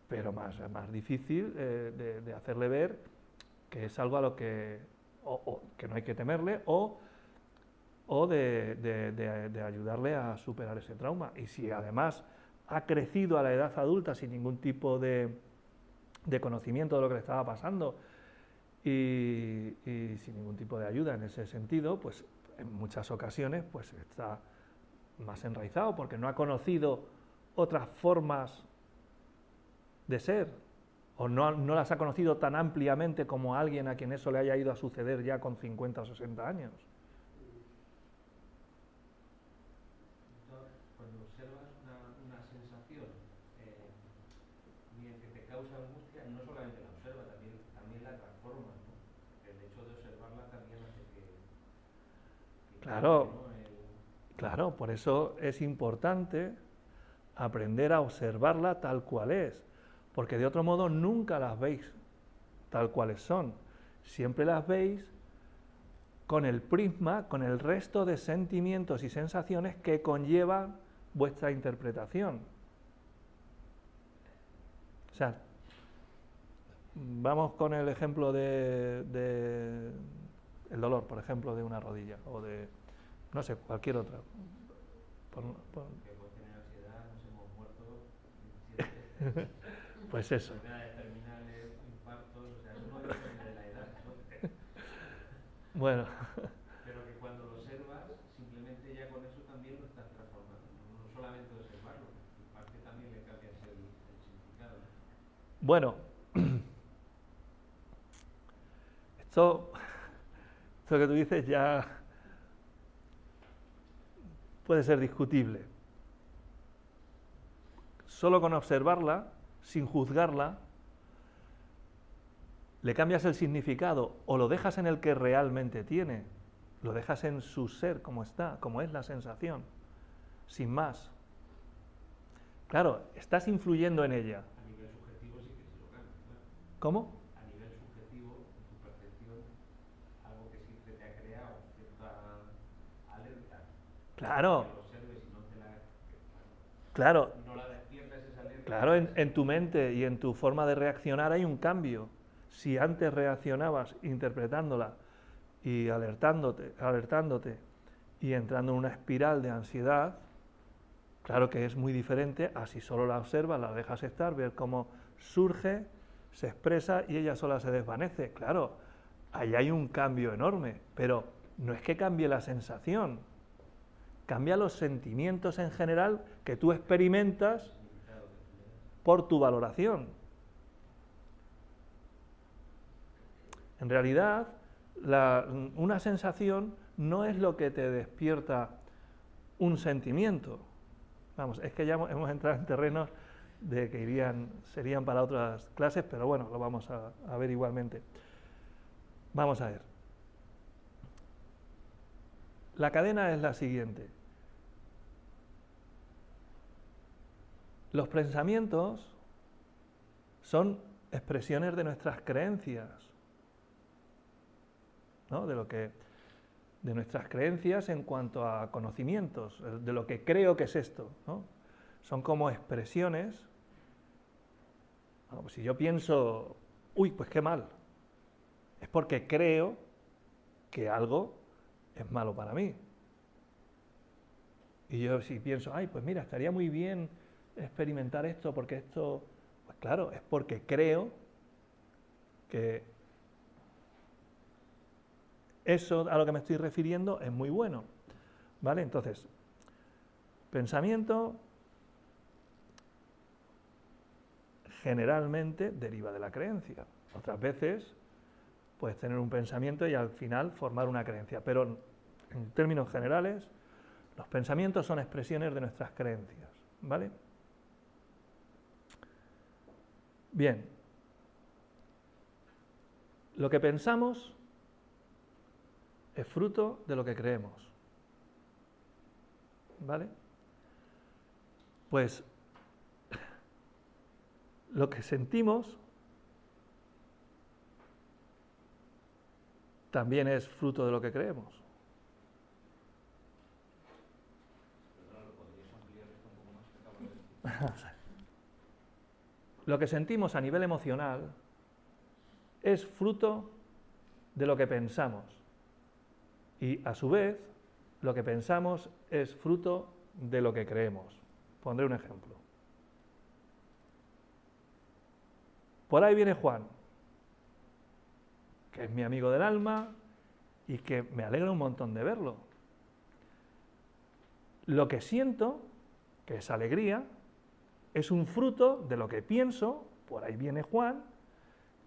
pero más difícil de hacerle ver que es algo a lo que, que no hay que temerle, o de ayudarle a superar ese trauma. Y si además ha crecido a la edad adulta sin ningún tipo de conocimiento de lo que le estaba pasando y sin ningún tipo de ayuda en ese sentido, pues en muchas ocasiones pues está más enraizado porque no ha conocido otras formas de ser, o no las ha conocido tan ampliamente como alguien a quien eso le haya ido a suceder ya con 50 o 60 años. Cuando observas una sensación bien que te causa angustia, no solamente la observas, también la transformas, ¿no? El hecho de observarla también hace que claro, cambie, ¿no? Claro, por eso es importante aprender a observarla tal cual es, porque de otro modo nunca las veis tal cuales son, siempre las veis con el prisma, con el resto de sentimientos y sensaciones que conlleva vuestra interpretación. O sea, vamos con el ejemplo de el dolor, por ejemplo, de una rodilla, o de, no sé, cualquier otra. Que por tener ansiedad nos hemos muerto. Pues eso. Enfermedades terminales, infartos, o sea, eso no depende de la edad, ¿no? Bueno. Pero que cuando lo observas, simplemente ya con eso también lo estás transformando. No solamente observarlo, en parte también le cambias el significado. Bueno, esto que tú dices ya puede ser discutible. Solo con observarla, sin juzgarla, le cambias el significado o lo dejas en el que realmente tiene, lo dejas en su ser como está, como es la sensación, sin más. Claro, estás influyendo en ella. A nivel subjetivo sí que sí lo cambia, claro. ¿Cómo? A nivel subjetivo, en tu percepción, algo que siempre te ha creado cierta alerta. Claro. Que lo observes y no te la... Claro. No la despiertas esa alerta. Claro, en tu mente y en tu forma de reaccionar hay un cambio. Si antes reaccionabas interpretándola y alertándote y entrando en una espiral de ansiedad, claro que es muy diferente a si solo la observas, la dejas estar, ver cómo surge, se expresa y ella sola se desvanece. Claro, ahí hay un cambio enorme, pero no es que cambie la sensación, cambia los sentimientos en general que tú experimentas por tu valoración. En realidad, una sensación no es lo que te despierta un sentimiento. Vamos, es que ya hemos entrado en terrenos de que serían para otras clases, pero bueno, lo vamos a ver igualmente. Vamos a ver. La cadena es la siguiente. Los pensamientos son expresiones de nuestras creencias, ¿no? De nuestras creencias en cuanto a conocimientos, de lo que creo que es esto, ¿no? Son como expresiones. Bueno, pues si yo pienso, uy, pues qué mal, es porque creo que algo es malo para mí. Y yo si pienso, ay, pues mira, estaría muy bien experimentar esto, porque esto, pues claro, es porque creo que eso a lo que me estoy refiriendo es muy bueno, ¿vale? Entonces, pensamiento generalmente deriva de la creencia. Otras veces puedes tener un pensamiento y al final formar una creencia. Pero en términos generales, los pensamientos son expresiones de nuestras creencias, ¿vale? Bien. Lo que pensamos es fruto de lo que creemos, ¿vale? Pues lo que sentimos también es fruto de lo que creemos. Lo que sentimos a nivel emocional es fruto de lo que pensamos. Y a su vez, lo que pensamos es fruto de lo que creemos. Pondré un ejemplo. Por ahí viene Juan, que es mi amigo del alma y que me alegra un montón de verlo. Lo que siento, que es alegría, es un fruto de lo que pienso, por ahí viene Juan,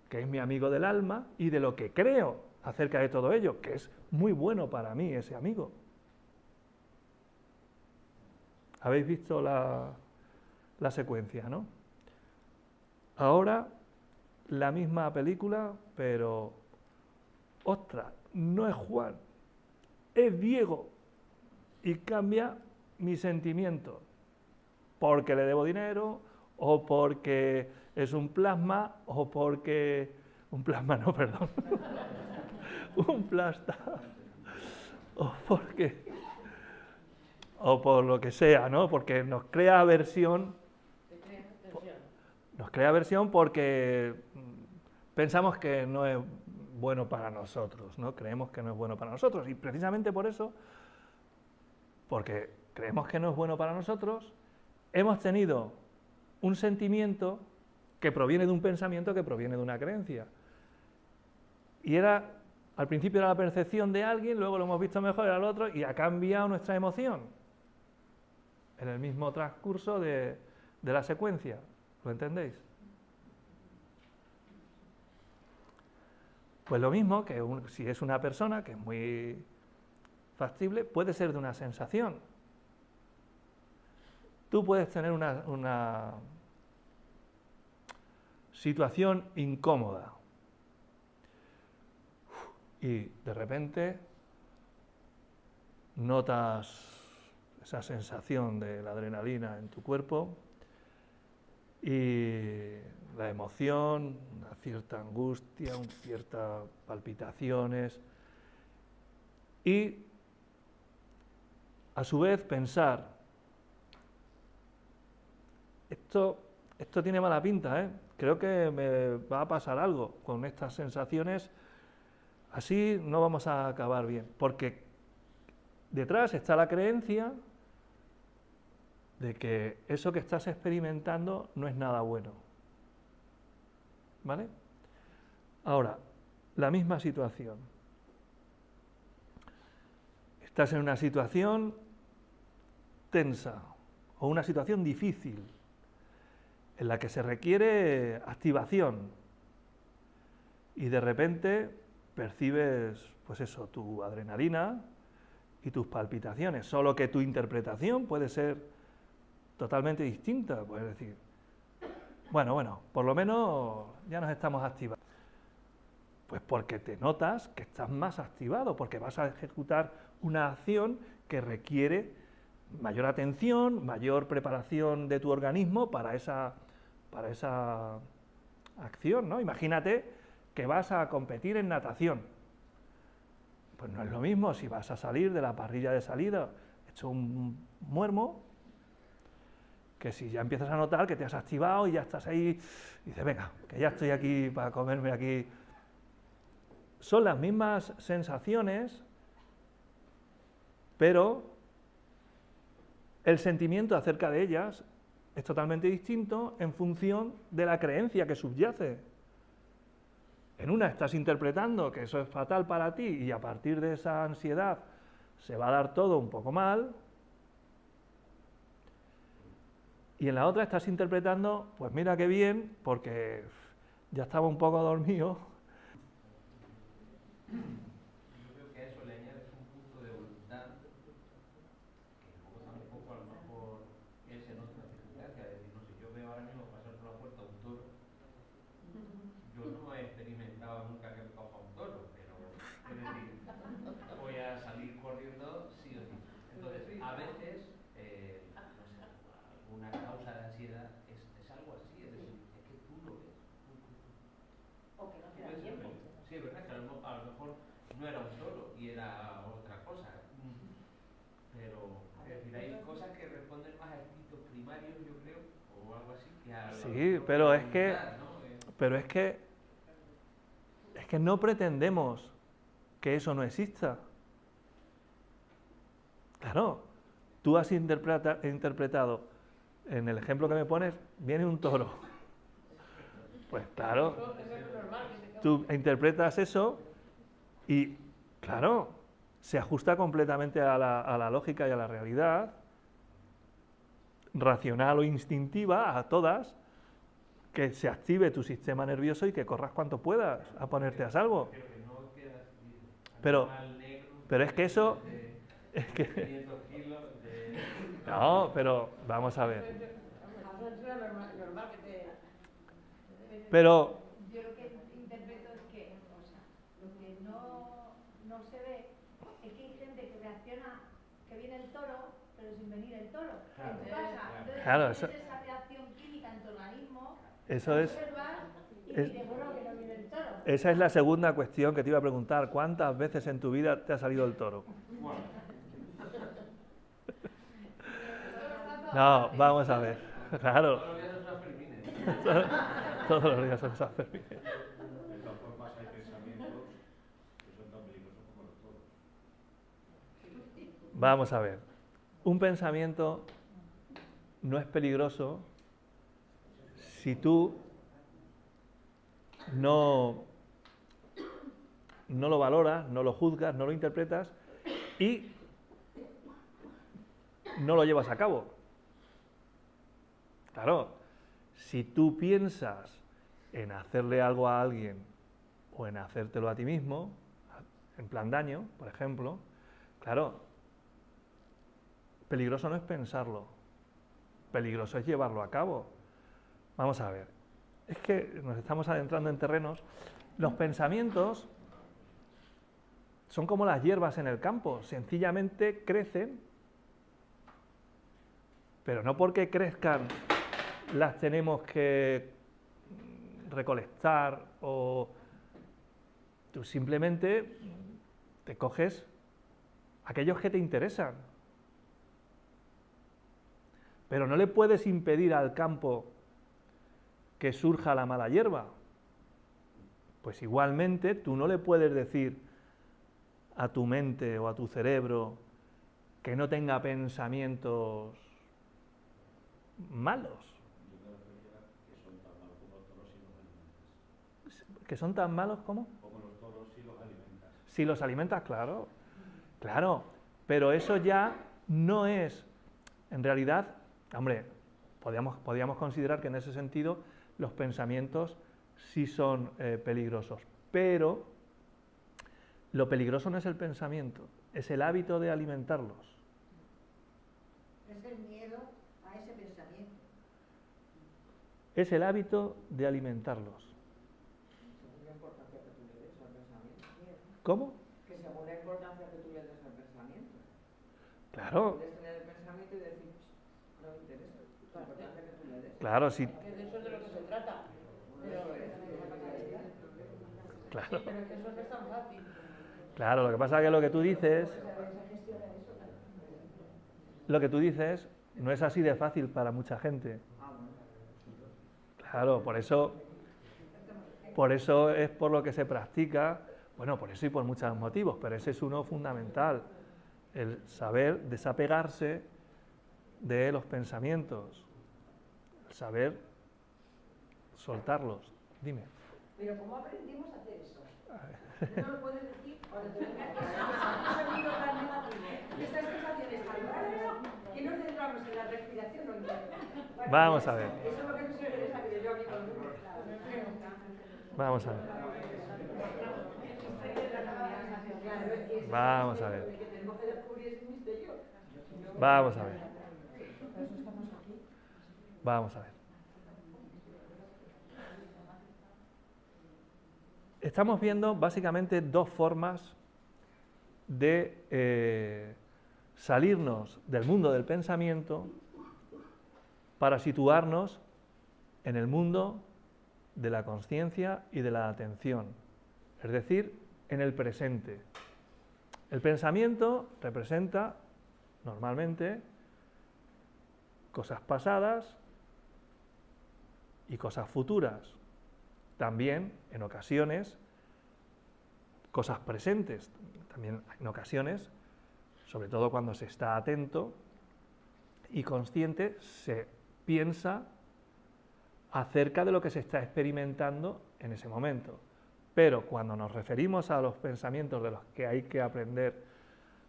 que es mi amigo del alma, y de lo que creo acerca de todo ello, que es muy bueno para mí ese amigo. ¿Habéis visto la secuencia, no? Ahora, la misma película, pero, ostras, no es Juan, es Diego, y cambia mi sentimiento, porque le debo dinero, o porque es un plasma, o porque... un plasma no, perdón. Un plasta. O porque... o por lo que sea, ¿no? Porque nos crea aversión. Nos crea aversión porque pensamos que no es bueno para nosotros, ¿no? Creemos que no es bueno para nosotros. Y precisamente por eso, porque creemos que no es bueno para nosotros, hemos tenido un sentimiento que proviene de un pensamiento que proviene de una creencia. Y al principio era la percepción de alguien, luego lo hemos visto mejor, era el otro, y ha cambiado nuestra emoción en el mismo transcurso de la secuencia. ¿Lo entendéis? Pues lo mismo que si es una persona que es muy factible, puede ser de una sensación. Tú puedes tener una situación incómoda y de repente notas esa sensación de la adrenalina en tu cuerpo y la emoción, una cierta angustia, ciertas palpitaciones y a su vez pensar, esto tiene mala pinta, ¿eh? Creo que me va a pasar algo con estas sensaciones, así no vamos a acabar bien, porque detrás está la creencia de que eso que estás experimentando no es nada bueno. ¿Vale? Ahora, la misma situación. Estás en una situación tensa o una situación difícil en la que se requiere activación y de repente percibes, pues eso, tu adrenalina y tus palpitaciones, solo que tu interpretación puede ser totalmente distinta, puedes decir, bueno, por lo menos ya nos estamos activando. Pues porque te notas que estás más activado, porque vas a ejecutar una acción que requiere mayor atención, mayor preparación de tu organismo para esa acción, ¿no? Imagínate que vas a competir en natación. Pues no es lo mismo si vas a salir de la parrilla de salida hecho un muermo, que si ya empiezas a notar que te has activado y ya estás ahí, y dices, venga, que ya estoy aquí para comerme aquí. Son las mismas sensaciones, pero el sentimiento acerca de ellas es totalmente distinto en función de la creencia que subyace. En una estás interpretando que eso es fatal para ti y a partir de esa ansiedad se va a dar todo un poco mal, y en la otra estás interpretando, pues mira qué bien, porque ya estaba un poco dormido Yo creo que a eso le añades un punto de voluntad que luego tampoco a lo mejor él se nota una circunstancia. Es decir, no sé, yo veo ahora mismo pasar por la puerta un toro. Yo no he experimentado nunca que me coja un toro, pero es decir, voy a salir corriendo sí o sí. Entonces, a veces, no sé, alguna causa de ansiedad es algo así, es decir, es que tú lo ves. O que no te Tú da ves el tiempo. peligro. Sí, es verdad que a lo mejor no era un toro y era otra cosa. Pero, es decir, hay cosas que responden más a instintos primarios, yo creo, o algo así, que a la Sí, pero es que, voluntad, ¿no? pero es que no pretendemos que eso no exista. Claro, tú has interpretado, en el ejemplo que me pones, viene un toro. Pues claro, tú interpretas eso y, claro, se ajusta completamente a la lógica y a la realidad, racional o instintiva, a todas, que se active tu sistema nervioso y que corras cuanto puedas a ponerte a salvo. Pero que no quedas Pero, animal negro, pero es que eso, de es que, 500 kilos, de... no, pero vamos a ver. Pero, Yo lo que interpreto es que, o sea, lo que no se ve es que hay gente que reacciona, que viene el toro, pero sin venir el toro. Claro, En tu casa. Entonces, claro, tienes esa reacción química en tu organismo, eso es, observas y es- dices, bueno, que no viene el toro. esa es la segunda cuestión que te iba a preguntar. ¿Cuántas veces en tu vida te ha salido el toro? Bueno, No, vamos a ver. Claro, todos los días son San Fermines. todos los días son San Fermín. De todas formas, hay pensamientos que son tan peligrosos como los toros. Vamos a ver. Un pensamiento no es peligroso si tú no lo valoras, no lo juzgas, no lo interpretas y no lo llevas a cabo. Claro, si tú piensas en hacerle algo a alguien o en hacértelo a ti mismo, en plan daño, por ejemplo, claro, peligroso no es pensarlo, peligroso es llevarlo a cabo. Vamos a ver, es que nos estamos adentrando en terrenos. Los pensamientos son como las hierbas en el campo, sencillamente crecen, pero no porque crezcan las tenemos que recolectar o tú simplemente te coges aquellos que te interesan. Pero no le puedes impedir al campo que surja la mala hierba. Pues igualmente tú no le puedes decir a tu mente o a tu cerebro que no tenga pensamientos malos. Yo me refería que son tan malos como los toros si los alimentas. ¿Que son tan malos como? Como los toros si los alimentas. Si los alimentas, claro. Claro, pero eso ya no es, en realidad, hombre, podríamos considerar que en ese sentido los pensamientos sí son peligrosos, pero lo peligroso no es el pensamiento, es el hábito de alimentarlos. Es el miedo a ese pensamiento. Es el hábito de alimentarlos. Según la importancia que tú le des al pensamiento. ¿Cómo? Que según la importancia que tú le des al pensamiento. Claro, Puedes tener el pensamiento y decir, no me interesa, la importancia que tú le des. claro, sí, Que de eso es de lo que se trata. Pero es. claro. Pero que eso no es tan fácil. Claro, lo que pasa es que lo que tú dices no es así de fácil para mucha gente. Claro, por eso es por lo que se practica, bueno, por eso y por muchos motivos, pero ese es uno fundamental, el saber desapegarse de los pensamientos, el saber soltarlos. Dime. Pero ¿cómo aprendimos a hacer eso? No lo puedes decir cuando te venga ese sonido tan negativo, esas sensaciones tan raras, que nos centramos en la respiración o en qué. Vamos a ver. Eso es lo que nos interesa, que yo aquí con me pregunta. Vamos a ver. Vamos a ver. El que tenemos que descubrir es un misterio. Vamos a ver. Vamos a ver. Estamos viendo básicamente dos formas de salirnos del mundo del pensamiento para situarnos en el mundo de la consciencia y de la atención, es decir, en el presente. El pensamiento representa normalmente cosas pasadas y cosas futuras. También, en ocasiones, cosas presentes. También en ocasiones, sobre todo cuando se está atento y consciente, se piensa acerca de lo que se está experimentando en ese momento. Pero cuando nos referimos a los pensamientos de los que hay que aprender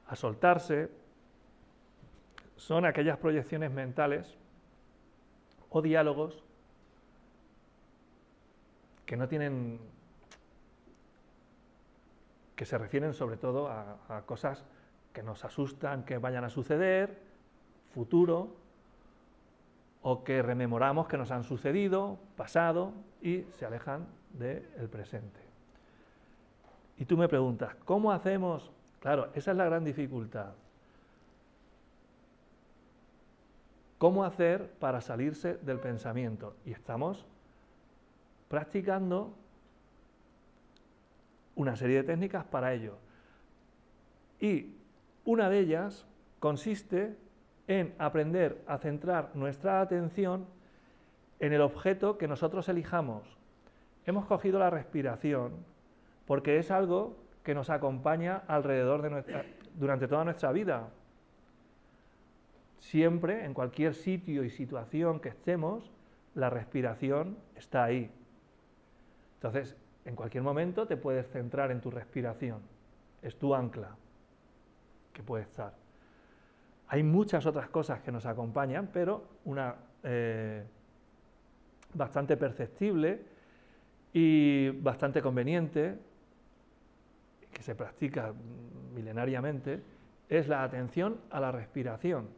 a soltarse, son aquellas proyecciones mentales o diálogos que no tienen, que se refieren sobre todo a cosas que nos asustan que vayan a suceder, futuro, o que rememoramos que nos han sucedido, pasado, y se alejan del presente. Y tú me preguntas, ¿cómo hacemos? Claro, esa es la gran dificultad. ¿Cómo hacer para salirse del pensamiento? Y estamos practicando una serie de técnicas para ello. Y una de ellas consiste en aprender a centrar nuestra atención en el objeto que nosotros elijamos. Hemos cogido la respiración porque es algo que nos acompaña alrededor de durante toda nuestra vida. Siempre, en cualquier sitio y situación que estemos, la respiración está ahí. Entonces, en cualquier momento te puedes centrar en tu respiración. Es tu ancla que puede estar. Hay muchas otras cosas que nos acompañan, pero una bastante perceptible y bastante conveniente, que se practica milenariamente, es la atención a la respiración.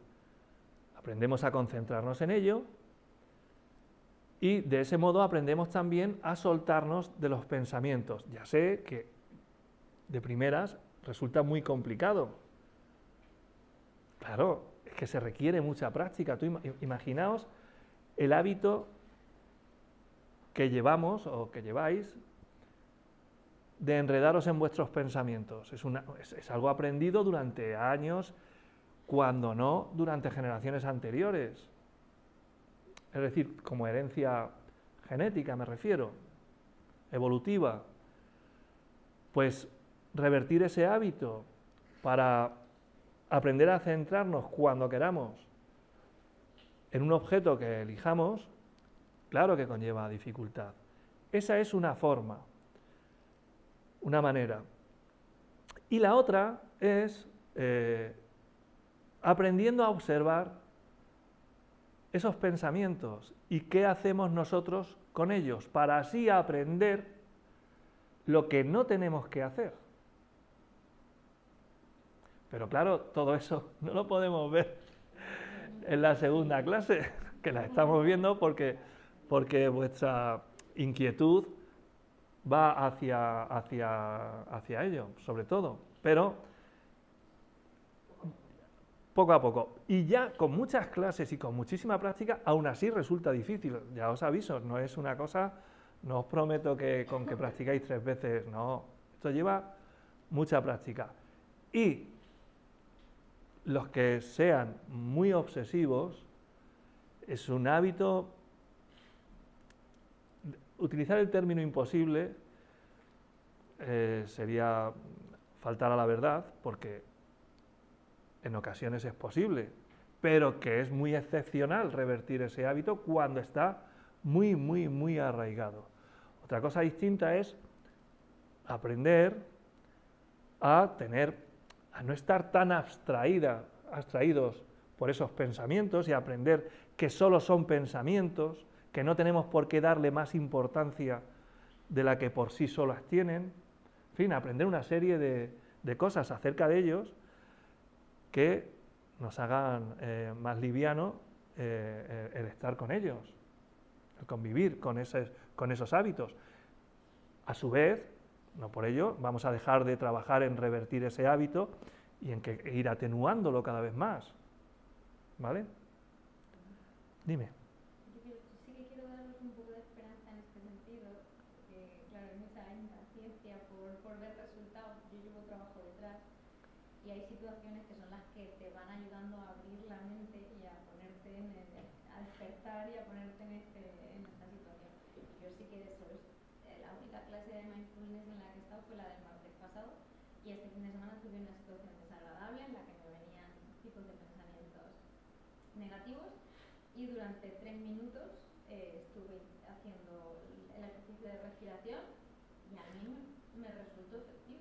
Aprendemos a concentrarnos en ello y de ese modo aprendemos también a soltarnos de los pensamientos. Ya sé que de primeras resulta muy complicado. Claro, es que se requiere mucha práctica. Tú imaginaos el hábito que llevamos o que lleváis de enredaros en vuestros pensamientos. Es algo aprendido durante años, cuando no durante generaciones anteriores. Es decir, como herencia genética me refiero, evolutiva. Pues revertir ese hábito para aprender a centrarnos cuando queramos en un objeto que elijamos, claro que conlleva dificultad. Esa es una forma, una manera. Y la otra es aprendiendo a observar esos pensamientos y qué hacemos nosotros con ellos, para así aprender lo que no tenemos que hacer. Pero claro, todo eso no lo podemos ver en la segunda clase, que la estamos viendo porque vuestra inquietud va hacia ello, sobre todo. Pero poco a poco. Y ya con muchas clases y con muchísima práctica, aún así resulta difícil. Ya os aviso, no es una cosa, no os prometo que con que practicáis 3 veces, no. Esto lleva mucha práctica. Y los que sean muy obsesivos, es un hábito, utilizar el término imposible sería faltar a la verdad, porque en ocasiones es posible, pero que es muy excepcional revertir ese hábito cuando está muy, muy, muy arraigado. Otra cosa distinta es aprender a no estar tan abstraídos por esos pensamientos y aprender que solo son pensamientos, que no tenemos por qué darle más importancia de la que por sí solas tienen. En fin, aprender una serie de de cosas acerca de ellos que nos hagan más liviano el estar con ellos, el convivir con esos hábitos. A su vez, no por ello, vamos a dejar de trabajar en revertir ese hábito y en ir atenuándolo cada vez más. ¿Vale? Dime. Yo sí que quiero daros un poco de esperanza en este sentido, porque claro, hay mucha impaciencia por ver resultados. Yo llevo trabajo detrás y hay situaciones que son las que te van ayudando a abrir la mente y a ponerte a despertar y a ponerte en esta situación. Yo sí que eso es la única clase de mindfulness en la que he estado fue la del martes pasado, y este fin de semana tuve una situación desagradable en la que me venían tipos de pensamientos negativos, y durante 3 minutos estuve haciendo el ejercicio de respiración y a mí me resultó efectivo.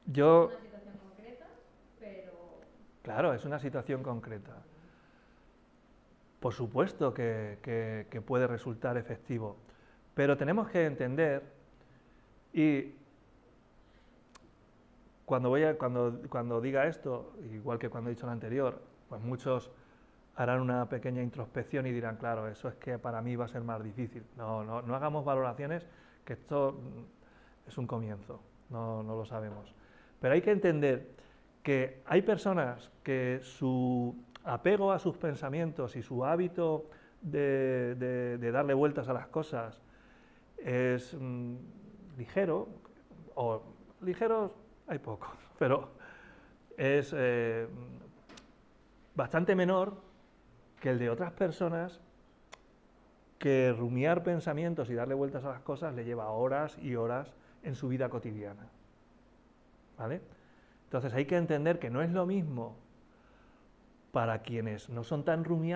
Es una situación concreta, pero... Claro, es una situación concreta. Por supuesto que puede resultar efectivo, pero tenemos que entender, y cuando diga esto, igual que cuando he dicho lo anterior, pues muchos harán una pequeña introspección y dirán, claro, eso es que para mí va a ser más difícil. No hagamos valoraciones, que esto es un comienzo, no lo sabemos. Pero hay que entender que hay personas que su apego a sus pensamientos y su hábito de darle vueltas a las cosas es ligero, o ligeros hay pocos, pero es bastante menor que el de otras personas que rumiar pensamientos y darle vueltas a las cosas le lleva horas y horas en su vida cotidiana. ¿Vale? Entonces hay que entender que no es lo mismo para quienes no son tan rumiantes